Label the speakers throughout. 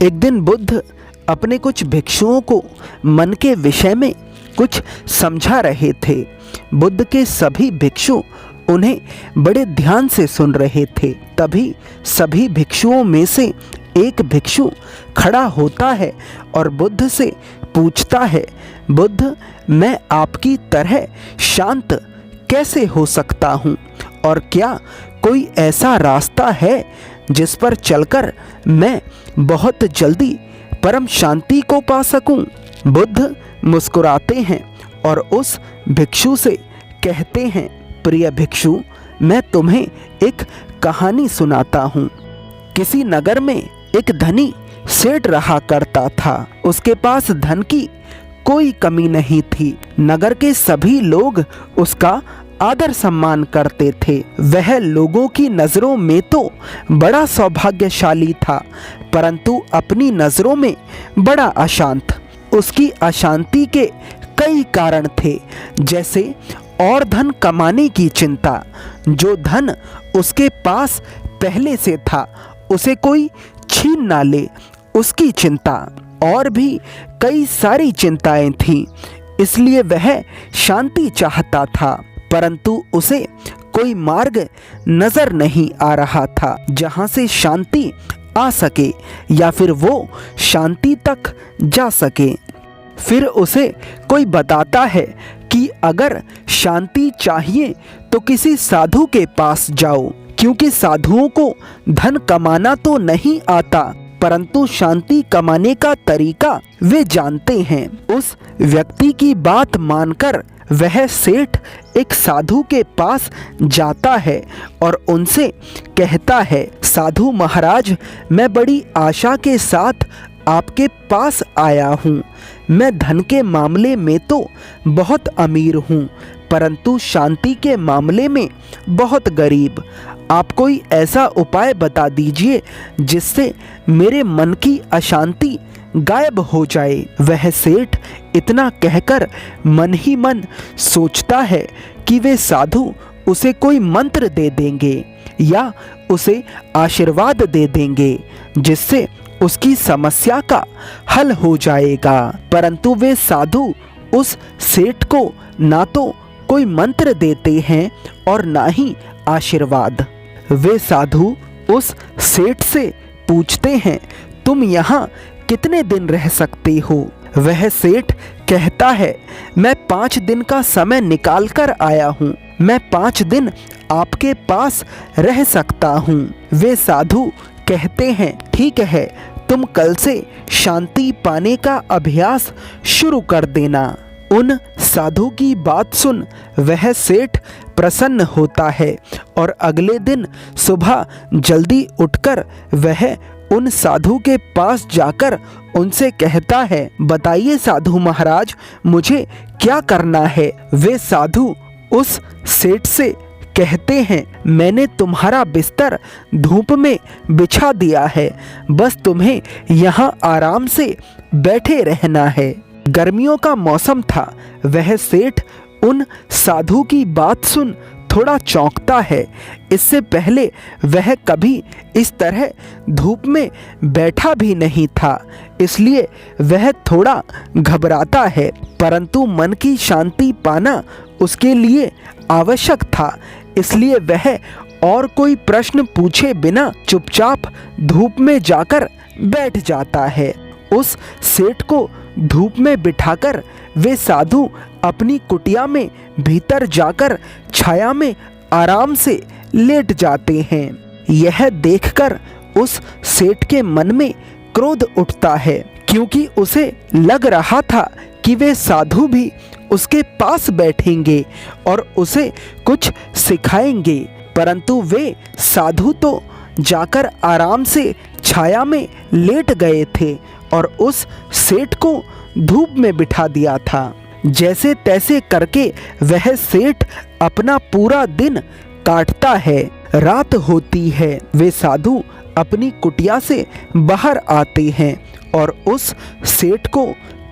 Speaker 1: एक दिन बुद्ध अपने कुछ भिक्षुओं को मन के विषय में कुछ समझा रहे थे। बुद्ध के सभी भिक्षु उन्हें बड़े ध्यान से सुन रहे थे। तभी सभी भिक्षुओं में से एक भिक्षु खड़ा होता है और बुद्ध से पूछता है, बुद्ध, मैं आपकी तरह शांत कैसे हो सकता हूँ, और क्या कोई ऐसा रास्ता है जिस पर चलकर मैं बहुत जल्दी परम शांति को पा सकूं? बुद्ध मुस्कुराते हैं और उस भिक्षु से कहते हैं, प्रिय भिक्षु, मैं तुम्हें एक कहानी सुनाता हूँ। किसी नगर में एक धनी सेठ रहा करता था। उसके पास धन की कोई कमी नहीं थी। नगर के सभी लोग उसका आदर सम्मान करते थे। वह लोगों की नज़रों में तो बड़ा सौभाग्यशाली था, परंतु अपनी नज़रों में बड़ा अशांत। उसकी अशांति के कई कारण थे, जैसे और धन कमाने की चिंता, जो धन उसके पास पहले से था उसे कोई छीन ना ले, उसकी चिंता, और भी कई सारी चिंताएं थीं। इसलिए वह शांति चाहता था, परंतु उसे कोई मार्ग नजर नहीं आ रहा था जहां से शांति आ सके या फिर वो शांति तक जा सके। फिर उसे कोई बताता है कि अगर शांति चाहिए तो किसी साधु के पास जाओ, क्योंकि साधुओं को धन कमाना तो नहीं आता, परंतु शांति कमाने का तरीका वे जानते हैं। उस व्यक्ति की बात मानकर वह सेठ एक साधु के पास जाता है और उनसे कहता है, साधु महाराज, मैं बड़ी आशा के साथ आपके पास आया हूँ। मैं धन के मामले में तो बहुत अमीर हूँ, परंतु शांति के मामले में बहुत गरीब। आप कोई ऐसा उपाय बता दीजिए जिससे मेरे मन की अशांति गायब हो जाए। वह सेठ इतना कहकर मन ही मन सोचता है कि वे साधु उसे कोई मंत्र दे देंगे या उसे आशीर्वाद दे देंगे जिससे उसकी समस्या का हल हो जाएगा, परंतु वे साधु उस सेठ को ना तो कोई मंत्र देते हैं और ना ही आशीर्वाद। वे साधु उस सेठ से पूछते हैं, तुम यहाँ कितने दिन रह सकते हो? वह सेठ कहता है, मैं 5 दिन का समय निकाल कर आया हूँ। मैं 5 दिन आपके पास रह सकता हूँ। वे साधु कहते हैं, ठीक है, तुम कल से शांति पाने का अभ्यास शुरू कर देना। उन साधु की बात सुन वह सेठ प्रसन्न होता है और अगले दिन सुबह जल्दी उठकर वह उन साधु के पास जाकर उनसे कहता है, बताइए साधु महाराज, मुझे क्या करना है? वे साधु उस सेठ से कहते हैं, मैंने तुम्हारा बिस्तर धूप में बिछा दिया है, बस तुम्हें यहाँ आराम से बैठे रहना है। गर्मियों का मौसम था। वह सेठ उन साधु की बात सुन थोड़ा चौंकता है। इससे पहले वह कभी इस तरह धूप में बैठा भी नहीं था, इसलिए वह थोड़ा घबराता है, परंतु मन की शांति पाना उसके लिए आवश्यक था, इसलिए वह और कोई प्रश्न पूछे बिना चुपचाप धूप में जाकर बैठ जाता है। उस सेठ को धूप में बिठाकर वे साधु अपनी कुटिया में भीतर जाकर छाया में आराम से लेट जाते हैं। यह देखकर उस सेठ के मन में क्रोध उठता है, क्योंकि उसे लग रहा था कि वे साधु भी उसके पास बैठेंगे और उसे कुछ सिखाएंगे, परंतु वे साधु तो जाकर आराम से छाया में लेट गए थे और उस सेठ को धूप में बिठा दिया था। जैसे तैसे करके वह सेठ अपना पूरा दिन काटता है। रात होती है। वे साधु अपनी कुटिया से बाहर आते हैं और उस सेठ को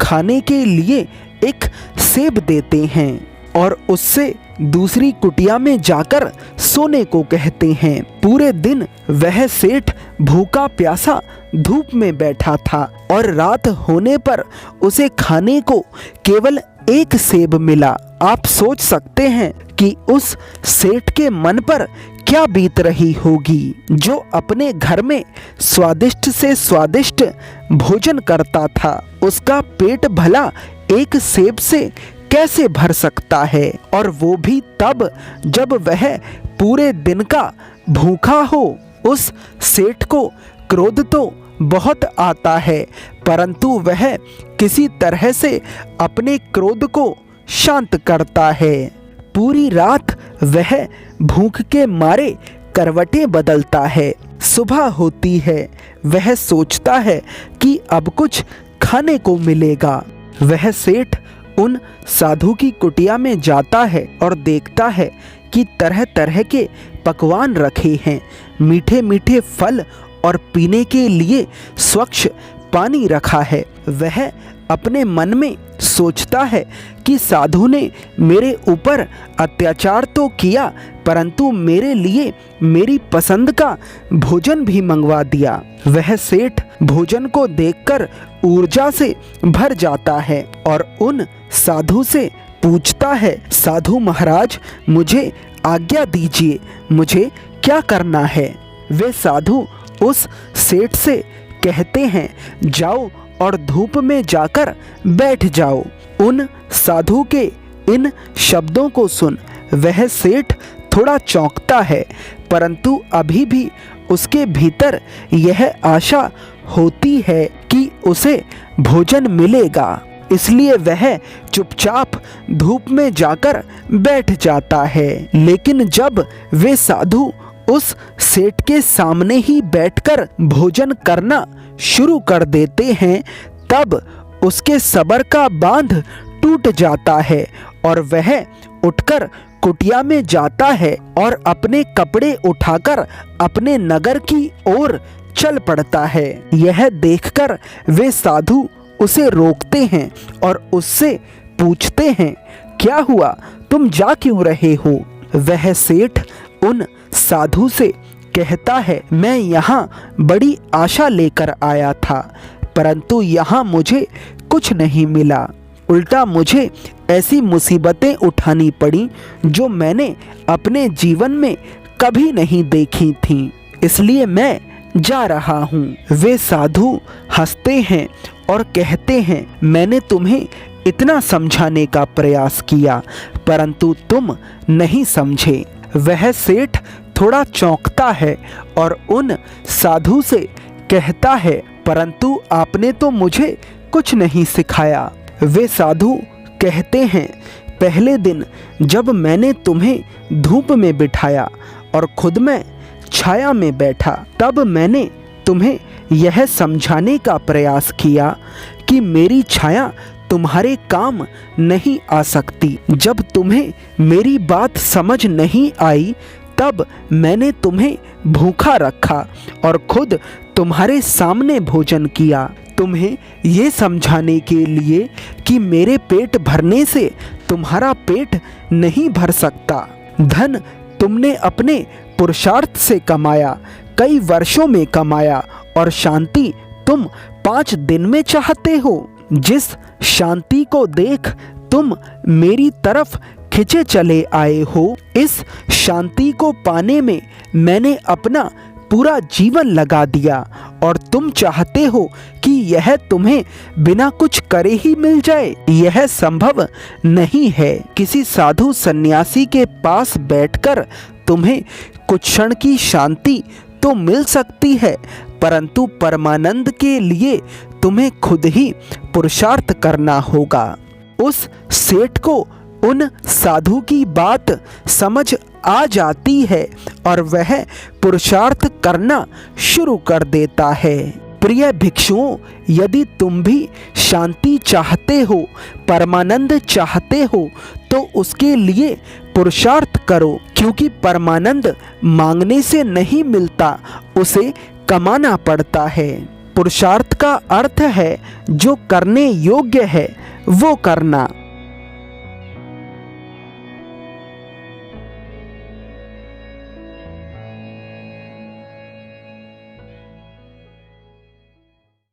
Speaker 1: खाने के लिए एक सेब देते हैं। और उससे दूसरी कुटिया में जाकर सोने को कहते हैं। पूरे दिन वह सेठ भूखा प्यासा धूप में बैठा था और रात होने पर उसे खाने को केवल एक सेब मिला। आप सोच सकते हैं कि उस सेठ के मन पर क्या बीत रही होगी, जो अपने घर में स्वादिष्ट से स्वादिष्ट भोजन करता था। उसका पेट भला एक सेब से कैसे भर सकता है, और वो भी तब जब वह पूरे दिन का भूखा हो। उस सेठ को क्रोध तो बहुत आता है, परंतु वह किसी तरह से अपने क्रोध को शांत करता है। पूरी रात वह भूख के मारे करवटें बदलता है। सुबह होती है, वह सोचता है कि अब कुछ खाने को मिलेगा। वह सेठ उन साधु की कुटिया में जाता है और देखता है कि तरह तरह के पकवान रखे हैं, मीठे मीठे फल और पीने के लिए स्वच्छ पानी रखा है। वह अपने मन में सोचता है कि साधु ने मेरे ऊपर अत्याचार तो किया, परंतु मेरे लिए मेरी पसंद का भोजन भी मंगवा दिया। वह सेठ भोजन को देखकर ऊर्जा से भर जाता है और उन साधु से पूछता है, साधु महाराज, मुझे आज्ञा दीजिए, मुझे क्या करना है। वे साधु उस सेठ से कहते हैं, जाओ और धूप में जाकर बैठ जाओ। उन साधु के इन शब्दों को सुन वह सेठ थोड़ा चौंकता है, परंतु अभी भी उसके भीतर यह आशा होती है कि उसे भोजन मिलेगा, इसलिए वह चुपचाप धूप में जाकर बैठ जाता है। लेकिन जब वे साधु उस सेठ के सामने ही बैठकर भोजन करना शुरू कर देते हैं, तब उसके सब्र का बांध टूट जाता है और वह उठकर कुटिया में जाता है और अपने कपड़े उठाकर अपने नगर की ओर चल पड़ता है। यह देखकर वे साधु उसे रोकते हैं और उससे पूछते हैं, क्या हुआ, तुम जा क्यों रहे हो। वह सेठ उन साधु से कहता है, मैं यहाँ बड़ी आशा लेकर आया था, परंतु यहाँ मुझे कुछ नहीं मिला। उल्टा मुझे ऐसी मुसीबतें उठानी पड़ी जो मैंने अपने जीवन में कभी नहीं देखी थीं, इसलिए मैं जा रहा हूँ। वे साधु हंसते हैं और कहते हैं, मैंने तुम्हें इतना समझाने का प्रयास किया, परंतु तुम नहीं समझे। वह सेठ थोड़ा चौंकता है और उन साधु से कहता है, परंतु आपने तो मुझे कुछ नहीं सिखाया। वे साधु कहते हैं, पहले दिन जब मैंने तुम्हें धूप में बिठाया और खुद मैं छाया में बैठा, तब मैंने तुम्हें यह समझाने का प्रयास किया कि मेरी छाया तुम्हारे काम नहीं आ सकती। जब तुम्हें मेरी बात समझ नहीं आई, तब मैंने तुम्हें भूखा रखा और खुद तुम्हारे सामने भोजन किया, तुम्हें ये समझाने के लिए कि मेरे पेट भरने से तुम्हारा पेट नहीं भर सकता। धन तुमने अपने पुरुषार्थ से कमाया, कई वर्षों में कमाया, और शांति तुम 5 दिन में चाहते हो। जिस शांति को देख तुम मेरी तरफ खिंचे चले आए हो, इस शांति को पाने में मैंने अपना पूरा जीवन लगा दिया, और तुम चाहते हो कि यह तुम्हें बिना कुछ करे ही मिल जाए। यह संभव नहीं है। किसी साधु सन्यासी के पास बैठकर तुम्हें कुछ क्षण की शांति तो मिल सकती है, परंतु परमानंद के लिए तुम्हें खुद ही पुरुषार्थ करना होगा। उस सेठ को उन साधु की बात समझ आ जाती है और वह पुरुषार्थ करना शुरू कर देता है। प्रिय भिक्षुओं, यदि तुम भी शांति चाहते हो, परमानंद चाहते हो, तो उसके लिए पुरुषार्थ करो, क्योंकि परमानंद मांगने से नहीं मिलता, उसे कमाना पड़ता है। पुरुषार्थ का अर्थ है जो करने योग्य है वो करना।